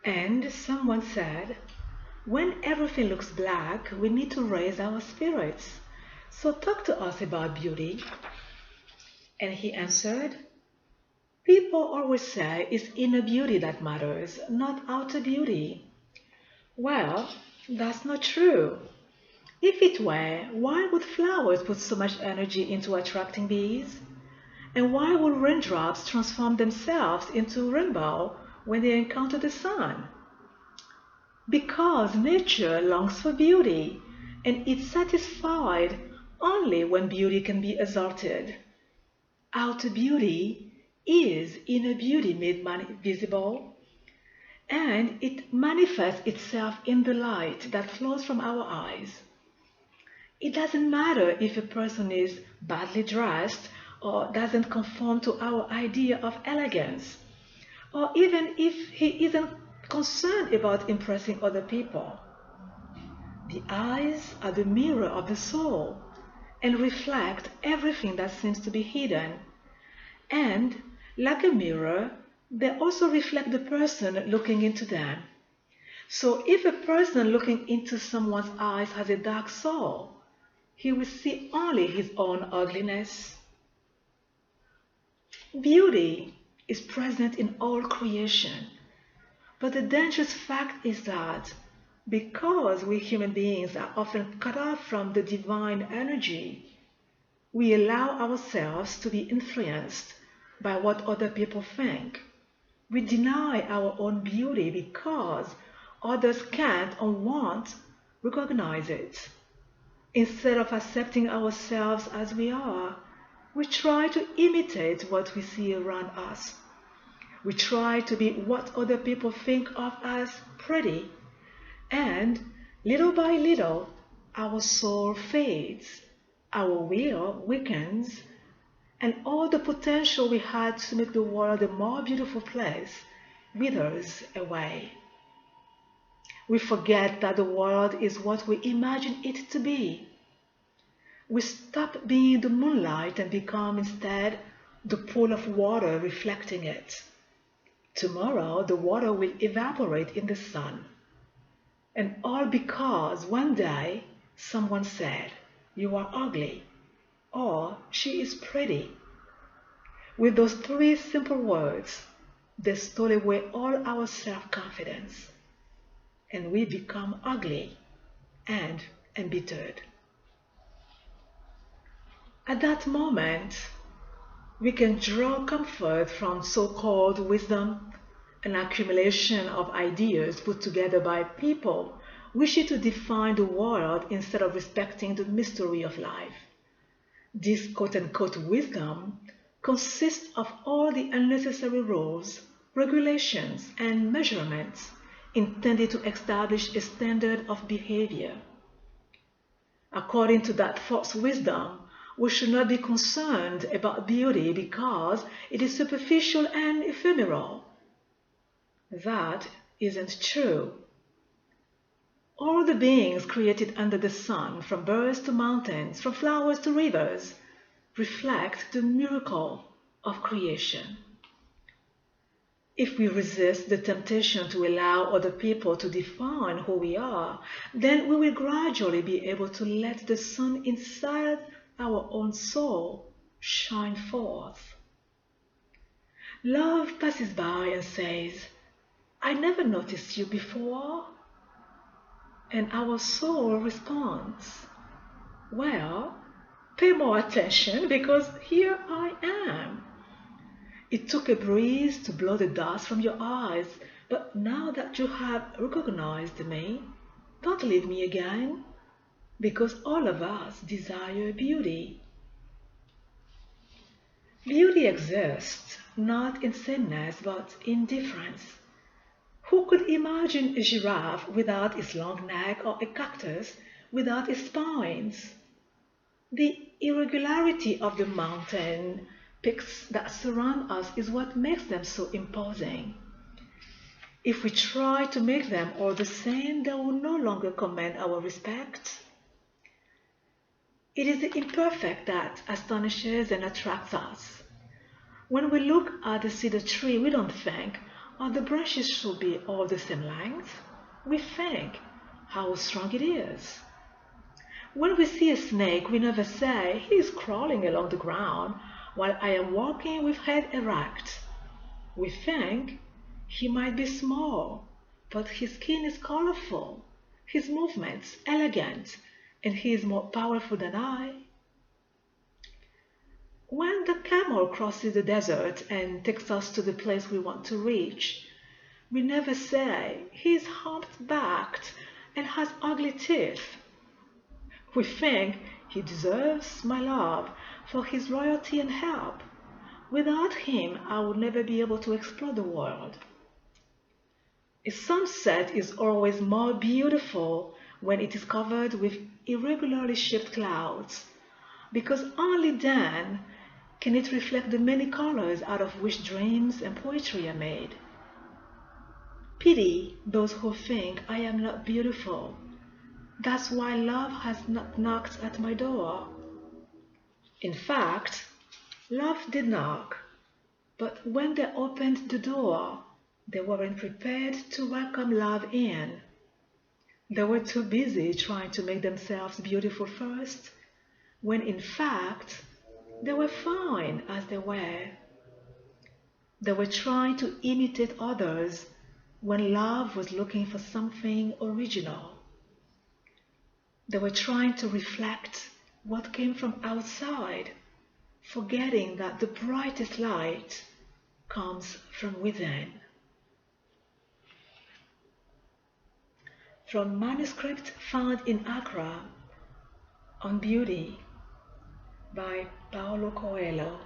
And someone said, when everything looks black, we need to raise our spirits. So talk to us about beauty. And he answered, people always say it's inner beauty that matters, not outer beauty. Well, that's not true. If it were, why would flowers put so much energy into attracting bees? And why would raindrops transform themselves into rainbow when they encounter the sun? Because nature longs for beauty, and it's satisfied only when beauty can be exalted. Outer beauty is inner beauty made visible, and it manifests itself in the light that flows from our eyes. It doesn't matter if a person is badly dressed or doesn't conform to our idea of elegance, or even if he isn't concerned about impressing other people. The eyes are the mirror of the soul and reflect everything that seems to be hidden. And, like a mirror, they also reflect the person looking into them. So if a person looking into someone's eyes has a dark soul, he will see only his own ugliness. Beauty is present in all creation, but the dangerous fact is that because we human beings are often cut off from the divine energy, we allow ourselves to be influenced by what other people think. We deny our own beauty because others can't or won't recognize it. Instead of accepting ourselves as we are, we try to imitate what we see around us. We try to be what other people think of as pretty, and little by little, our soul fades, our will weakens, and all the potential we had to make the world a more beautiful place withers away. We forget that the world is what we imagine it to be. We stop being the moonlight and become instead the pool of water reflecting it. Tomorrow the water will evaporate in the sun. And all because one day someone said, "You are ugly," or "She is pretty." With those three simple words, they stole away all our self-confidence, and we become ugly and embittered. At that moment, we can draw comfort from so-called wisdom, an accumulation of ideas put together by people wishing to define the world instead of respecting the mystery of life. This quote-unquote wisdom consists of all the unnecessary rules, regulations, and measurements intended to establish a standard of behavior. According to that false wisdom, we should not be concerned about beauty because it is superficial and ephemeral. That isn't true. All the beings created under the sun, from birds to mountains, from flowers to rivers, reflect the miracle of creation. If we resist the temptation to allow other people to define who we are, then we will gradually be able to let the sun inside our own soul shine forth. Love passes by and says, "I never noticed you before." And our soul responds, "Well, pay more attention because here I am. It took a breeze to blow the dust from your eyes, but now that you have recognized me, don't leave me again, because all of us desire beauty." Beauty exists not in sameness but in difference. Who could imagine a giraffe without its long neck or a cactus without its spines? The irregularity of the mountain peaks that surround us is what makes them so imposing. If we try to make them all the same, they will no longer command our respect. It is the imperfect that astonishes and attracts us. When we look at the cedar tree, we don't think, The branches should be all the same length. We think how strong it is. When we see a snake, we never say, he is crawling along the ground while I am walking with head erect. We think he might be small, but his skin is colorful, his movements elegant, and he is more powerful than I. When the camel crosses the desert and takes us to the place we want to reach, we never say, he is humped-backed and has ugly teeth. We think he deserves my love for his loyalty and help. Without him, I would never be able to explore the world. A sunset is always more beautiful when it is covered with irregularly shaped clouds, because only then can it reflect the many colors out of which dreams and poetry are made. Pity those who think I am not beautiful. That's why love has not knocked at my door. In fact, love did knock, but when they opened the door, they weren't prepared to welcome love in. They were too busy trying to make themselves beautiful first, when in fact, they were fine as they were. They were trying to imitate others when love was looking for something original. They were trying to reflect what came from outside, forgetting that the brightest light comes from within. From Manuscript Found in Accra on Beauty by Paola Coelho.